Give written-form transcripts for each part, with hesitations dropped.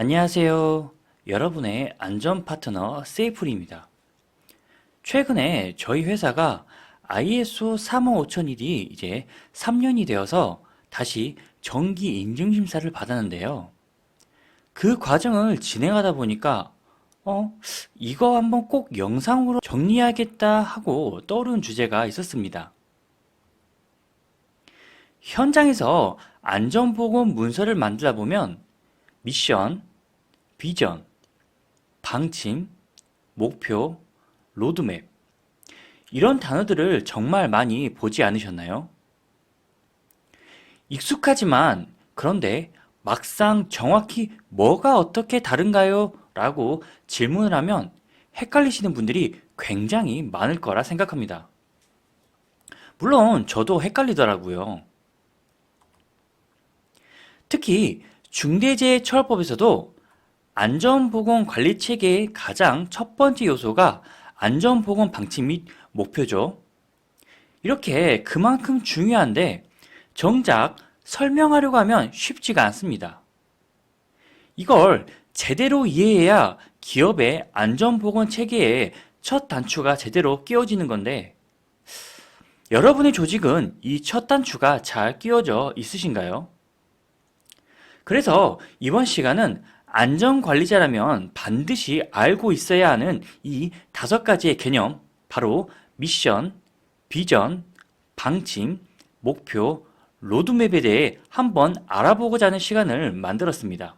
안녕하세요. 여러분의 안전 파트너 세이프리입니다. 최근에 저희 회사가 ISO 35001이 이제 3년이 되어서 다시 정기 인증 심사를 받았는데요. 그 과정을 진행하다 보니까 이거 한번 꼭 영상으로 정리해야겠다 하고 떠오른 주제가 있었습니다. 현장에서 안전보건 문서를 만들다 보면 미션, 비전, 방침, 목표, 로드맵 이런 단어들을 정말 많이 보지 않으셨나요? 익숙하지만 그런데 막상 정확히 뭐가 어떻게 다른가요? 라고 질문을 하면 헷갈리시는 분들이 굉장히 많을 거라 생각합니다. 물론 저도 헷갈리더라고요. 특히 중대재해처벌법에서도 안전보건관리체계의 가장 첫 번째 요소가 안전보건 방침 및 목표죠. 이렇게 그만큼 중요한데 정작 설명하려고 하면 쉽지가 않습니다. 이걸 제대로 이해해야 기업의 안전보건 체계에 첫 단추가 제대로 끼워지는 건데 여러분의 조직은 이 첫 단추가 잘 끼워져 있으신가요? 그래서 이번 시간은 안전관리자라면 반드시 알고 있어야 하는 이 5가지의 개념, 바로 미션, 비전, 방침, 목표, 로드맵에 대해 한번 알아보고자 하는 시간을 만들었습니다.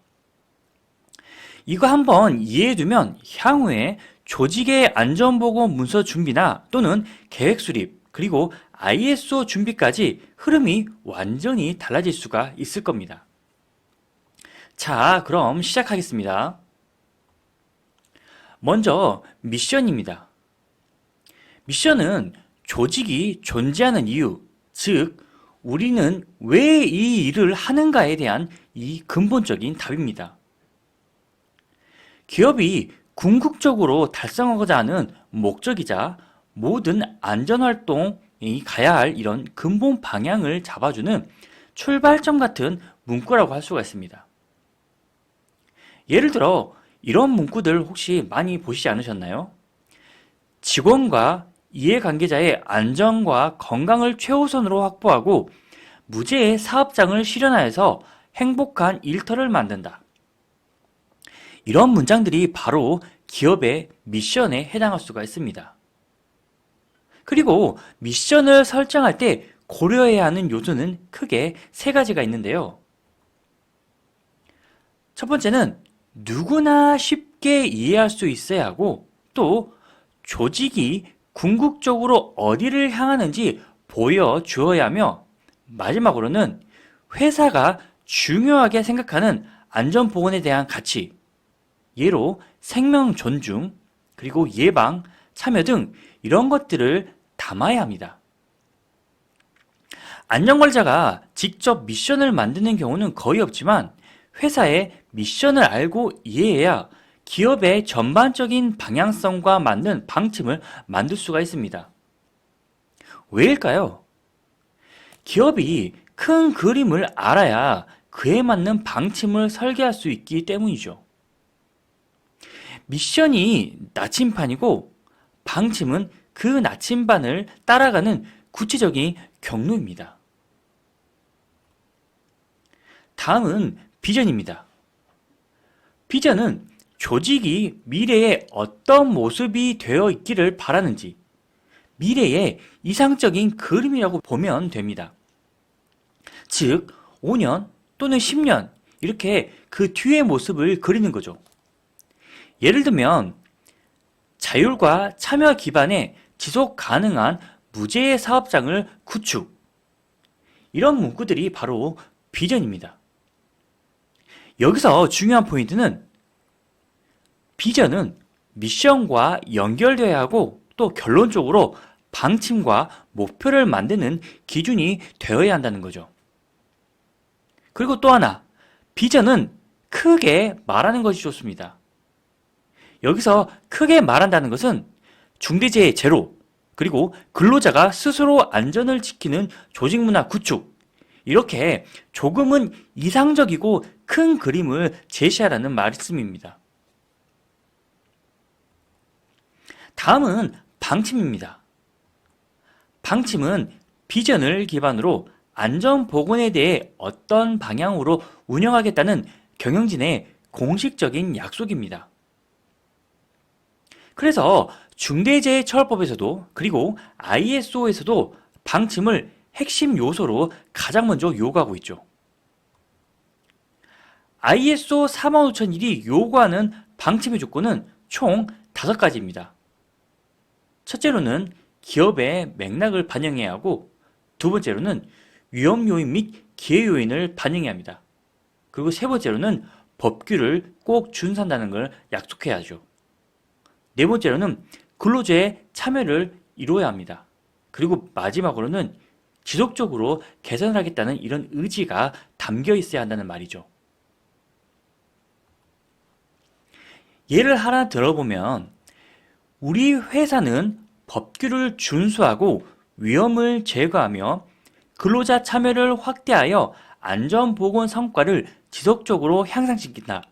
이거 한번 이해해두면 향후에 조직의 안전보건 문서 준비나 또는 계획 수립, 그리고 ISO 준비까지 흐름이 완전히 달라질 수가 있을 겁니다. 자, 그럼 시작하겠습니다. 먼저 미션입니다. 미션은 조직이 존재하는 이유, 즉 우리는 왜 이 일을 하는가에 대한 이 근본적인 답입니다. 기업이 궁극적으로 달성하고자 하는 목적이자 모든 안전활동이 가야 할 이런 근본 방향을 잡아주는 출발점 같은 문구라고 할 수가 있습니다. 예를 들어 이런 문구들 혹시 많이 보시지 않으셨나요? 직원과 이해관계자의 안전과 건강을 최우선으로 확보하고 무죄의 사업장을 실현하여서 행복한 일터를 만든다. 이런 문장들이 바로 기업의 미션에 해당할 수가 있습니다. 그리고 미션을 설정할 때 고려해야 하는 요소는 크게 3가지가 있는데요. 첫 번째는 누구나 쉽게 이해할 수 있어야 하고 또 조직이 궁극적으로 어디를 향하는지 보여주어야 하며 마지막으로는 회사가 중요하게 생각하는 안전보건에 대한 가치, 예로 생명 존중, 그리고 예방, 참여 등 이런 것들을 담아야 합니다. 안전관리자가 직접 미션을 만드는 경우는 거의 없지만 회사의 미션을 알고 이해해야 기업의 전반적인 방향성과 맞는 방침을 만들 수가 있습니다. 왜일까요? 기업이 큰 그림을 알아야 그에 맞는 방침을 설계할 수 있기 때문이죠. 미션이 나침반이고 방침은 그 나침반을 따라가는 구체적인 경로입니다. 다음은 비전입니다. 비전은 조직이 미래에 어떤 모습이 되어 있기를 바라는지 미래의 이상적인 그림이라고 보면 됩니다. 즉 5년 또는 10년 이렇게 그 뒤의 모습을 그리는 거죠. 예를 들면 자율과 참여 기반의 지속 가능한 무제의 사업장을 구축, 이런 문구들이 바로 비전입니다. 여기서 중요한 포인트는 비전은 미션과 연결되어야 하고 또 결론적으로 방침과 목표를 만드는 기준이 되어야 한다는 거죠. 그리고 또 하나, 비전은 크게 말하는 것이 좋습니다. 여기서 크게 말한다는 것은 중대재해 제로, 그리고 근로자가 스스로 안전을 지키는 조직문화 구축, 이렇게 조금은 이상적이고 큰 그림을 제시하라는 말씀입니다. 다음은 방침입니다. 방침은 비전을 기반으로 안전보건에 대해 어떤 방향으로 운영하겠다는 경영진의 공식적인 약속입니다. 그래서 중대재해처벌법에서도 그리고 ISO에서도 방침을 핵심 요소로 가장 먼저 요구하고 있죠. ISO 45001이 요구하는 방침의 조건은 총 5가지입니다. 첫째로는 기업의 맥락을 반영해야 하고, 두 번째로는 위험 요인 및 기회 요인을 반영해야 합니다. 그리고 세 번째로는 법규를 꼭 준수한다는 걸 약속해야 하죠. 네 번째로는 근로자의 참여를 이루어야 합니다. 그리고 마지막으로는 지속적으로 개선을 하겠다는 이런 의지가 담겨 있어야 한다는 말이죠. 예를 하나 들어보면, 우리 회사는 법규를 준수하고 위험을 제거하며 근로자 참여를 확대하여 안전보건 성과를 지속적으로 향상시킨다.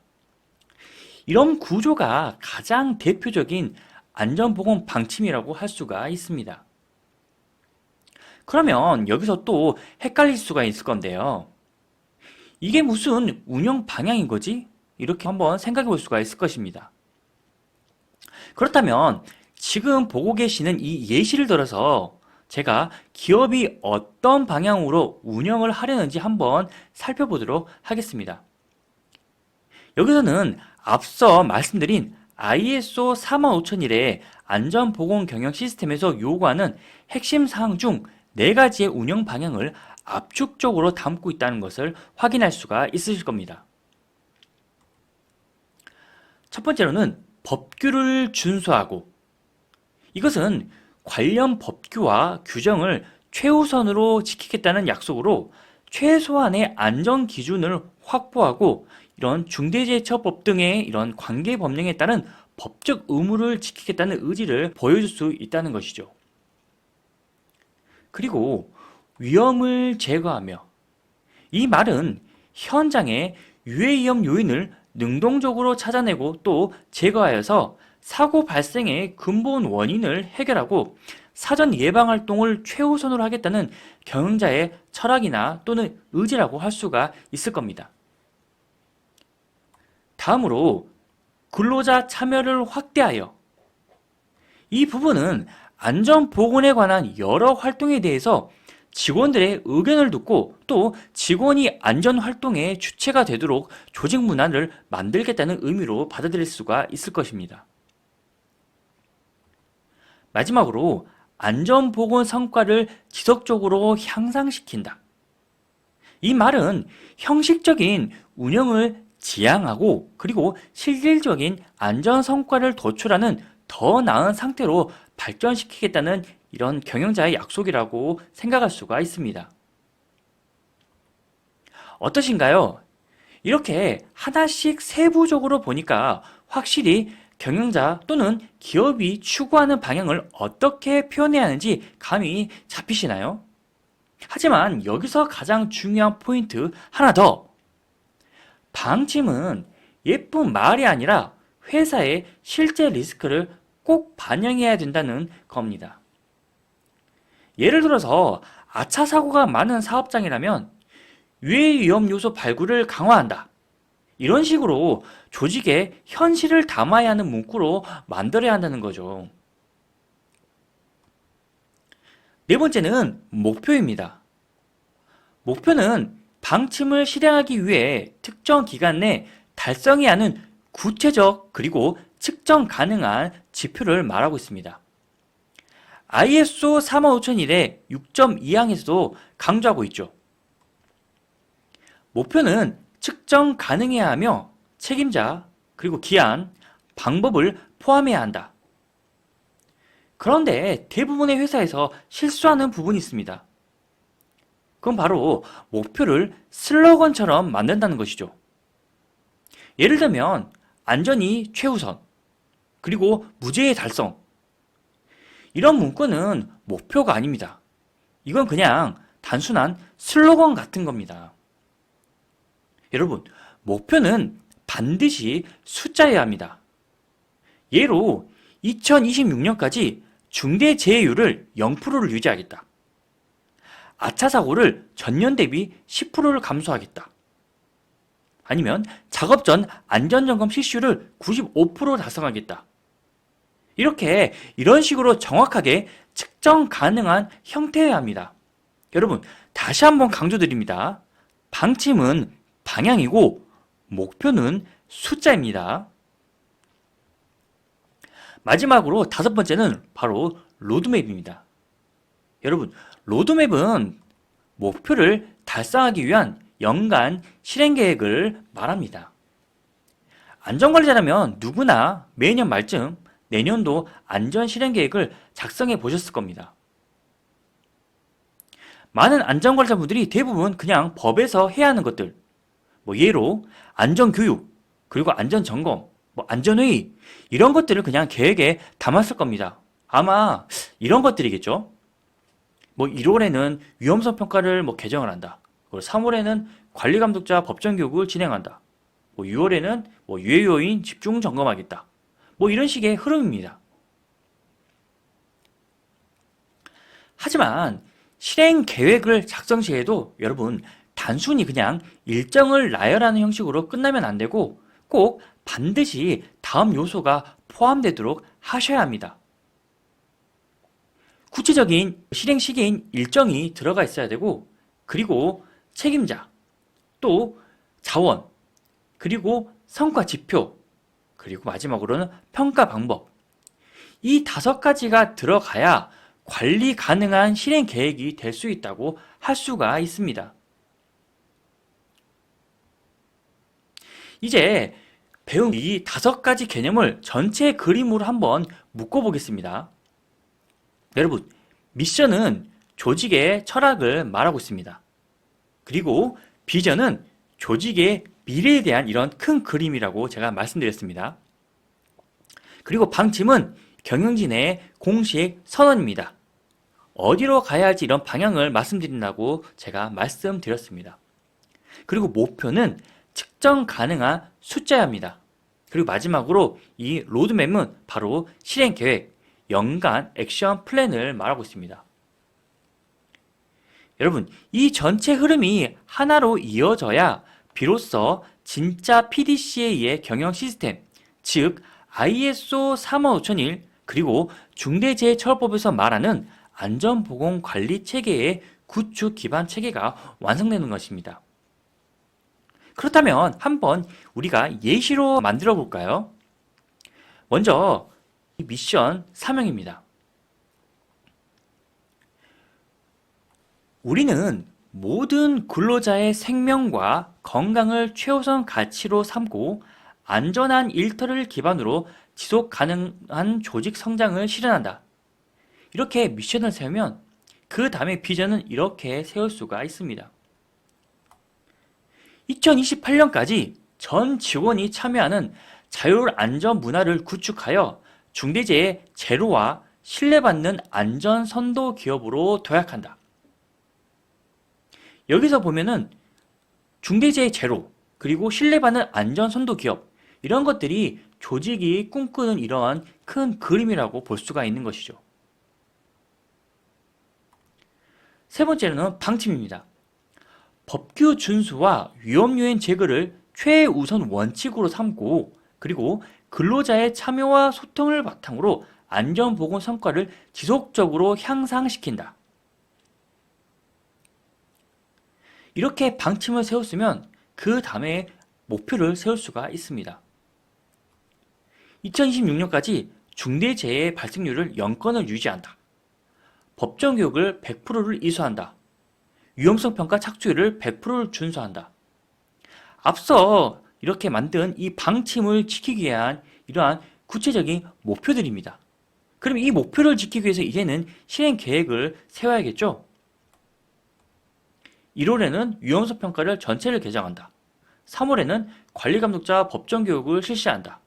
이런 구조가 가장 대표적인 안전보건 방침이라고 할 수가 있습니다. 그러면 여기서 또 헷갈릴 수가 있을 건데요. 이게 무슨 운영 방향인 거지? 이렇게 한번 생각해 볼 수가 있을 것입니다. 그렇다면 지금 보고 계시는 이 예시를 들어서 제가 기업이 어떤 방향으로 운영을 하려는지 한번 살펴보도록 하겠습니다. 여기서는 앞서 말씀드린 ISO 45001의 안전보건 경영 시스템에서 요구하는 핵심 사항 중 4가지의 운영 방향을 압축적으로 담고 있다는 것을 확인할 수가 있으실 겁니다. 첫 번째로는 법규를 준수하고, 이것은 관련 법규와 규정을 최우선으로 지키겠다는 약속으로 최소한의 안전 기준을 확보하고 이런 중대재해처벌법 등의 이런 관계 법령에 따른 법적 의무를 지키겠다는 의지를 보여줄 수 있다는 것이죠. 그리고 위험을 제거하며, 이 말은 현장의 유해위험 요인을 능동적으로 찾아내고 또 제거하여서 사고 발생의 근본 원인을 해결하고 사전 예방 활동을 최우선으로 하겠다는 경영자의 철학이나 또는 의지라고 할 수가 있을 겁니다. 다음으로 근로자 참여를 확대하여, 이 부분은 안전보건에 관한 여러 활동에 대해서 직원들의 의견을 듣고 또 직원이 안전활동의 주체가 되도록 조직 문화를 만들겠다는 의미로 받아들일 수가 있을 것입니다. 마지막으로 안전보건 성과를 지속적으로 향상시킨다. 이 말은 형식적인 운영을 지향하고 그리고 실질적인 안전 성과를 도출하는 더 나은 상태로 발전시키겠다는 이런 경영자의 약속이라고 생각할 수가 있습니다. 어떠신가요? 이렇게 하나씩 세부적으로 보니까 확실히 경영자 또는 기업이 추구하는 방향을 어떻게 표현해야 하는지 감이 잡히시나요? 하지만 여기서 가장 중요한 포인트 하나 더! 방침은 예쁜 말이 아니라 회사의 실제 리스크를 꼭 반영해야 된다는 겁니다. 예를 들어서 아차 사고가 많은 사업장이라면 유해 위험 요소 발굴을 강화한다. 이런 식으로 조직의 현실을 담아야 하는 문구로 만들어야 한다는 거죠. 네 번째는 목표입니다. 목표는 방침을 실행하기 위해 특정 기간 내 달성해야 하는 구체적 그리고 측정 가능한 지표를 말하고 있습니다. ISO 45001의 6.2항에서도 강조하고 있죠. 목표는 측정 가능해야 하며 책임자, 그리고 기한, 방법을 포함해야 한다. 그런데 대부분의 회사에서 실수하는 부분이 있습니다. 그건 바로 목표를 슬로건처럼 만든다는 것이죠. 예를 들면 안전이 최우선, 그리고 무죄의 달성. 이런 문구는 목표가 아닙니다. 이건 그냥 단순한 슬로건 같은 겁니다. 여러분, 목표는 반드시 숫자여야 합니다. 예로 2026년까지 중대재해율을 0%를 유지하겠다. 아차 사고를 전년 대비 10%를 감소하겠다. 아니면 작업 전 안전점검 실시율을 95% 달성하겠다. 이런 식으로 정확하게 측정 가능한 형태여야 합니다. 여러분, 다시 한번 강조드립니다. 방침은 방향이고 목표는 숫자입니다. 마지막으로 다섯 번째는 바로 로드맵입니다. 여러분, 로드맵은 목표를 달성하기 위한 연간 실행 계획을 말합니다. 안전관리자라면 누구나 매년 말쯤 내년도 안전 실행 계획을 작성해 보셨을 겁니다. 많은 안전관리자분들이 대부분 그냥 법에서 해야 하는 것들, 예로 안전교육, 그리고 안전점검, 안전회의, 이런 것들을 그냥 계획에 담았을 겁니다. 아마 이런 것들이겠죠. 1월에는 위험성 평가를 개정을 한다. 3월에는 관리감독자 법정교육을 진행한다. 6월에는 유해 요인 집중 점검하겠다. 이런 식의 흐름입니다. 하지만 실행 계획을 작성 시에도 여러분 단순히 그냥 일정을 나열하는 형식으로 끝나면 안 되고 꼭 반드시 다음 요소가 포함되도록 하셔야 합니다. 구체적인 실행 시기인 일정이 들어가 있어야 되고, 그리고 책임자, 또 자원, 그리고 성과 지표, 그리고 마지막으로는 평가 방법. 이 5가지가 들어가야 관리 가능한 실행 계획이 될 수 있다고 할 수가 있습니다. 이제 배운 이 5가지 개념을 전체 그림으로 한번 묶어보겠습니다. 여러분, 미션은 조직의 철학을 말하고 있습니다. 그리고 비전은 조직의 미래에 대한 이런 큰 그림이라고 제가 말씀드렸습니다. 그리고 방침은 경영진의 공식 선언입니다. 어디로 가야 할지 이런 방향을 말씀드린다고 제가 말씀드렸습니다. 그리고 목표는 측정 가능한 숫자여야 합니다. 그리고 마지막으로 이 로드맵은 바로 실행 계획, 연간 액션 플랜을 말하고 있습니다. 여러분, 이 전체 흐름이 하나로 이어져야 비로소 진짜 PDCA의 경영 시스템, 즉 ISO 35001 그리고 중대재해처벌법에서 말하는 안전보건관리체계의 구축 기반 체계가 완성되는 것입니다. 그렇다면 한번 우리가 예시로 만들어 볼까요? 먼저 미션 사명입니다. 우리는 모든 근로자의 생명과 건강을 최우선 가치로 삼고 안전한 일터를 기반으로 지속 가능한 조직 성장을 실현한다. 이렇게 미션을 세우면 그 다음에 비전은 이렇게 세울 수가 있습니다. 2028년까지 전 직원이 참여하는 자율 안전 문화를 구축하여 중대재해 제로와 신뢰받는 안전 선도 기업으로 도약한다. 여기서 보면은 중대재해 제로, 그리고 신뢰받는 안전 선도 기업, 이런 것들이 조직이 꿈꾸는 이러한 큰 그림이라고 볼 수가 있는 것이죠. 세 번째는 방침입니다. 법규 준수와 위험 요인 제거를 최우선 원칙으로 삼고, 그리고 근로자의 참여와 소통을 바탕으로 안전보건 성과를 지속적으로 향상시킨다. 이렇게 방침을 세웠으면 그 다음에 목표를 세울 수가 있습니다. 2026년까지 중대재해 발생률을 0건을 유지한다. 법정교육을 100%를 이수한다. 위험성 평가 착수율을 100%를 준수한다. 앞서 이렇게 만든 이 방침을 지키기 위한 이러한 구체적인 목표들입니다. 그럼 이 목표를 지키기 위해서 이제는 실행 계획을 세워야겠죠? 1월에는 위험성 평가를 전체를 개정한다. 3월에는 관리감독자 법정교육을 실시한다.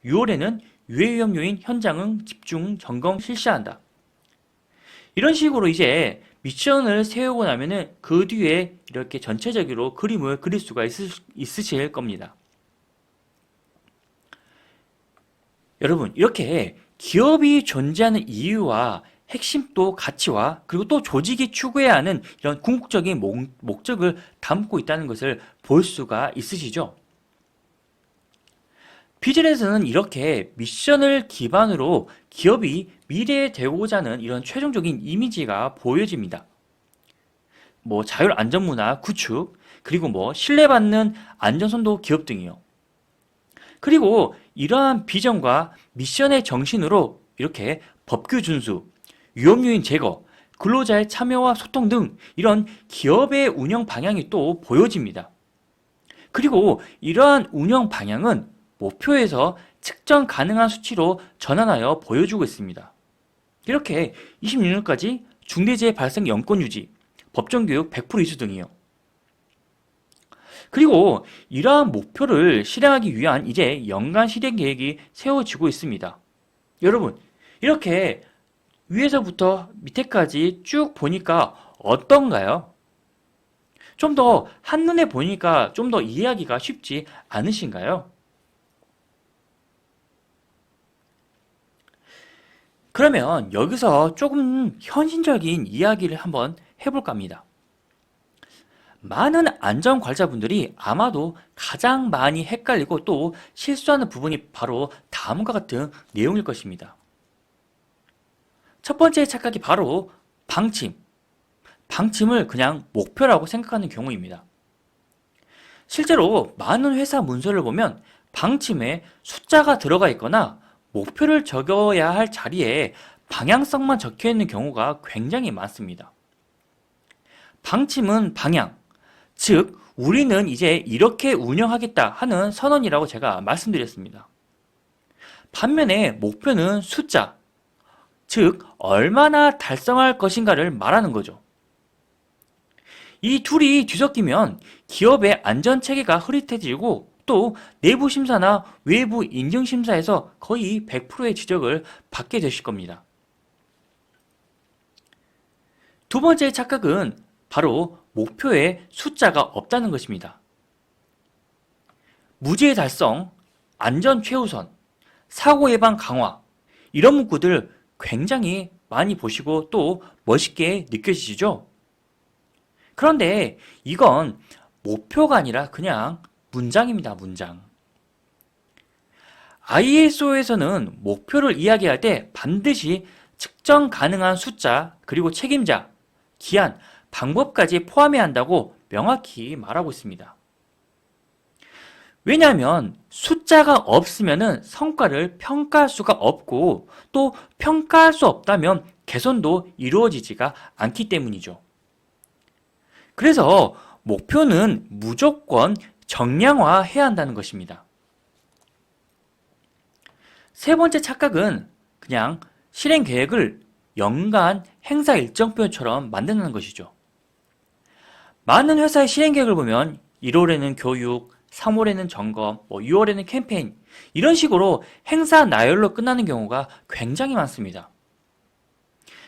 6월에는 유해위험 요인 현장응 집중 점검 실시한다. 이런 식으로 이제 미션을 세우고 나면은 그 뒤에 이렇게 전체적으로 그림을 그릴 수가 있으실 겁니다. 여러분, 이렇게 기업이 존재하는 이유와 핵심 또 가치와 그리고 또 조직이 추구해야 하는 이런 궁극적인 목적을 담고 있다는 것을 볼 수가 있으시죠? 비전에서는 이렇게 미션을 기반으로 기업이 미래에 되고자 하는 이런 최종적인 이미지가 보여집니다. 뭐 자율 안전문화 구축, 그리고 뭐 신뢰받는 안전선도 기업 등이요. 그리고 이러한 비전과 미션의 정신으로 이렇게 법규 준수, 위험 요인 제거, 근로자의 참여와 소통 등 이런 기업의 운영 방향이 또 보여집니다. 그리고 이러한 운영 방향은 목표에서 측정 가능한 수치로 전환하여 보여주고 있습니다. 이렇게 26년까지 중대재해 발생 영권 유지, 법정교육 100% 이수 등이요. 그리고 이러한 목표를 실행하기 위한 이제 연간 실행 계획이 세워지고 있습니다. 여러분, 이렇게 위에서부터 밑에까지 쭉 보니까 어떤가요? 좀 더 한눈에 보니까 좀 더 이해하기가 쉽지 않으신가요? 그러면 여기서 조금 현실적인 이야기를 한번 해볼까 합니다. 많은 안전관리자분들이 아마도 가장 많이 헷갈리고 또 실수하는 부분이 바로 다음과 같은 내용일 것입니다. 첫 번째 착각이 바로 방침. 방침을 그냥 목표라고 생각하는 경우입니다. 실제로 많은 회사 문서를 보면 방침에 숫자가 들어가 있거나 목표를 적어야 할 자리에 방향성만 적혀 있는 경우가 굉장히 많습니다. 방침은 방향, 즉 우리는 이제 이렇게 운영하겠다 하는 선언이라고 제가 말씀드렸습니다. 반면에 목표는 숫자, 즉 얼마나 달성할 것인가를 말하는 거죠. 이 둘이 뒤섞이면 기업의 안전체계가 흐릿해지고 또 내부 심사나 외부 인증 심사에서 거의 100%의 지적을 받게 되실 겁니다. 두 번째 착각은 바로 목표에 숫자가 없다는 것입니다. 무죄 달성, 안전 최우선, 사고 예방 강화 이런 문구들 굉장히 많이 보시고 또 멋있게 느껴지시죠? 그런데 이건 목표가 아니라 그냥 문장입니다, 문장. ISO에서는 목표를 이야기할 때 반드시 측정 가능한 숫자, 그리고 책임자, 기한, 방법까지 포함해야 한다고 명확히 말하고 있습니다. 왜냐하면 숫자가 없으면 성과를 평가할 수가 없고 또 평가할 수 없다면 개선도 이루어지지가 않기 때문이죠. 그래서 목표는 무조건 정량화해야 한다는 것입니다. 세 번째 착각은 그냥 실행 계획을 연간 행사 일정표처럼 만드는 것이죠. 많은 회사의 실행 계획을 보면 1월에는 교육, 3월에는 점검, 6월에는 캠페인 이런 식으로 행사 나열로 끝나는 경우가 굉장히 많습니다.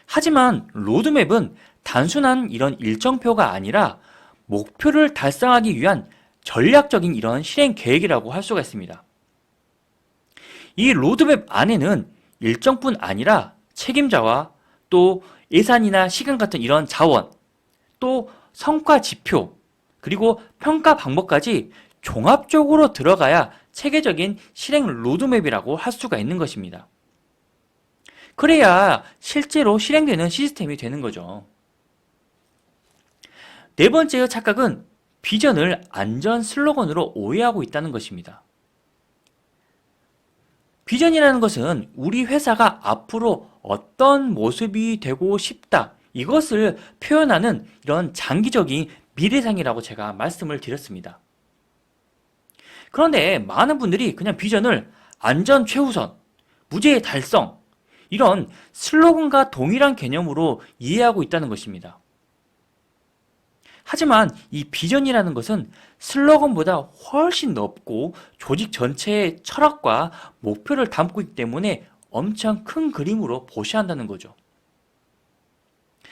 하지만 로드맵은 단순한 이런 일정표가 아니라 목표를 달성하기 위한 전략적인 이런 실행 계획이라고 할 수가 있습니다. 이 로드맵 안에는 일정뿐 아니라 책임자와 또 예산이나 시간 같은 이런 자원, 또 성과 지표, 그리고 평가 방법까지 종합적으로 들어가야 체계적인 실행 로드맵이라고 할 수가 있는 것입니다. 그래야 실제로 실행되는 시스템이 되는 거죠. 네 번째 착각은 비전을 안전 슬로건으로 오해하고 있다는 것입니다. 비전이라는 것은 우리 회사가 앞으로 어떤 모습이 되고 싶다 이것을 표현하는 이런 장기적인 미래상이라고 제가 말씀을 드렸습니다. 그런데 많은 분들이 그냥 비전을 안전 최우선, 무죄 달성 이런 슬로건과 동일한 개념으로 이해하고 있다는 것입니다. 하지만 이 비전이라는 것은 슬로건보다 훨씬 넓고 조직 전체의 철학과 목표를 담고 있기 때문에 엄청 큰 그림으로 보셔야 한다는 거죠.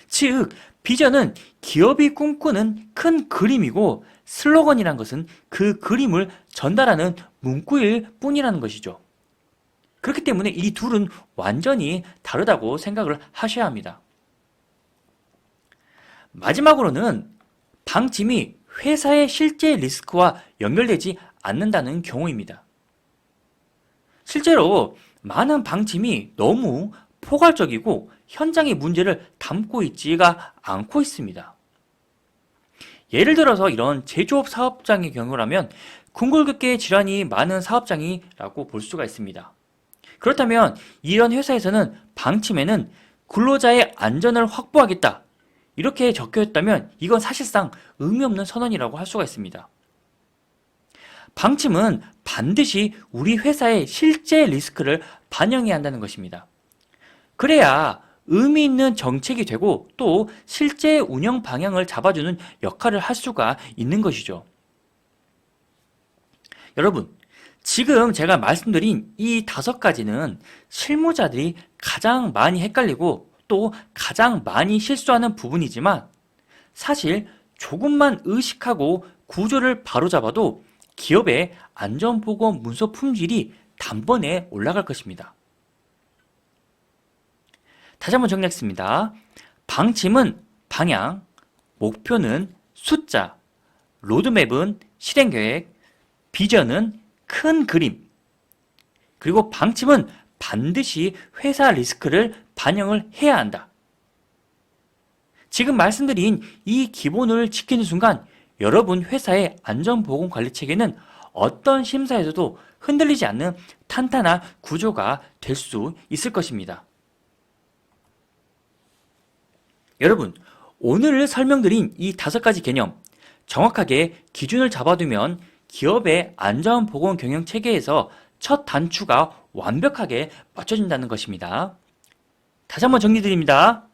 즉, 비전은 기업이 꿈꾸는 큰 그림이고 슬로건이란 것은 그 그림을 전달하는 문구일 뿐이라는 것이죠. 그렇기 때문에 이 둘은 완전히 다르다고 생각을 하셔야 합니다. 마지막으로는 방침이 회사의 실제 리스크와 연결되지 않는다는 경우입니다. 실제로 많은 방침이 너무 포괄적이고 현장의 문제를 담고 있지가 않고 있습니다. 예를 들어서 이런 제조업 사업장의 경우라면 궁골격계 질환이 많은 사업장이라고 볼 수가 있습니다. 그렇다면 이런 회사에서는 방침에는 근로자의 안전을 확보하겠다 이렇게 적혀 있다면 이건 사실상 의미 없는 선언이라고 할 수가 있습니다. 방침은 반드시 우리 회사의 실제 리스크를 반영해야 한다는 것입니다. 그래야 의미 있는 정책이 되고 또 실제 운영 방향을 잡아주는 역할을 할 수가 있는 것이죠. 여러분, 지금 제가 말씀드린 이 5가지는 실무자들이 가장 많이 헷갈리고 또 가장 많이 실수하는 부분이지만 사실 조금만 의식하고 구조를 바로잡아도 기업의 안전보고 문서 품질이 단번에 올라갈 것입니다. 다시 한번 정리하겠습니다. 방침은 방향, 목표는 숫자, 로드맵은 실행계획, 비전은 큰 그림, 그리고 방침은 반드시 회사 리스크를 반영을 해야 한다. 지금 말씀드린 이 기본을 지키는 순간 여러분 회사의 안전보건관리체계는 어떤 심사에서도 흔들리지 않는 탄탄한 구조가 될 수 있을 것입니다. 여러분, 오늘 설명드린 이 5가지 개념 정확하게 기준을 잡아두면 기업의 안전보건 경영체계에서 첫 단추가 완벽하게 맞춰진다는 것입니다. 다시 한번 정리드립니다.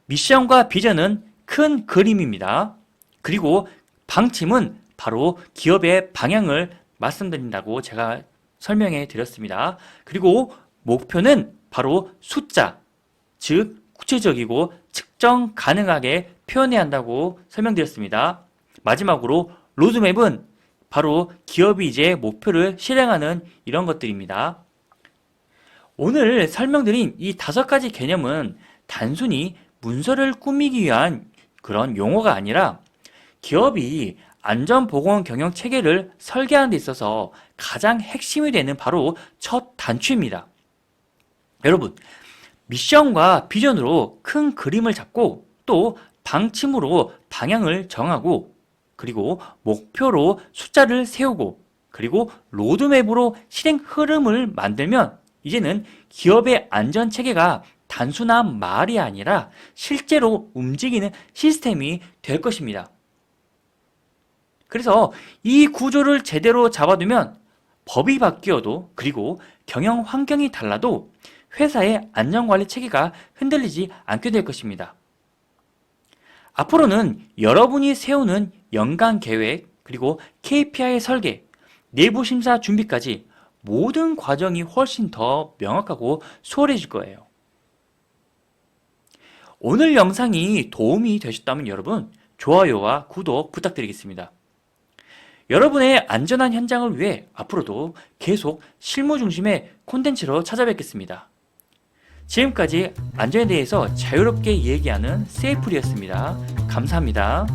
미션과 비전은 큰 그림입니다. 그리고 방침은 바로 기업의 방향을 말씀드린다고 제가 설명해 드렸습니다. 그리고 목표는 바로 숫자, 즉 구체적이고 측정 가능하게 표현해야 한다고 설명드렸습니다. 마지막으로 로드맵은 바로 기업이 이제 목표를 실행하는 이런 것들입니다. 오늘 설명드린 이 5가지 개념은 단순히 문서를 꾸미기 위한 그런 용어가 아니라 기업이 안전보건 경영 체계를 설계하는 데 있어서 가장 핵심이 되는 바로 첫 단추입니다. 여러분, 미션과 비전으로 큰 그림을 잡고 또 방침으로 방향을 정하고 그리고 목표로 숫자를 세우고 그리고 로드맵으로 실행 흐름을 만들면 이제는 기업의 안전체계가 단순한 말이 아니라 실제로 움직이는 시스템이 될 것입니다. 그래서 이 구조를 제대로 잡아두면 법이 바뀌어도 그리고 경영 환경이 달라도 회사의 안전관리 체계가 흔들리지 않게 될 것입니다. 앞으로는 여러분이 세우는 연간 계획 그리고 KPI 설계, 내부 심사 준비까지 모든 과정이 훨씬 더 명확하고 수월해질 거예요. 오늘 영상이 도움이 되셨다면 여러분 좋아요와 구독 부탁드리겠습니다. 여러분의 안전한 현장을 위해 앞으로도 계속 실무 중심의 콘텐츠로 찾아뵙겠습니다. 지금까지 안전에 대해서 자유롭게 얘기하는 세이플이었습니다. 감사합니다.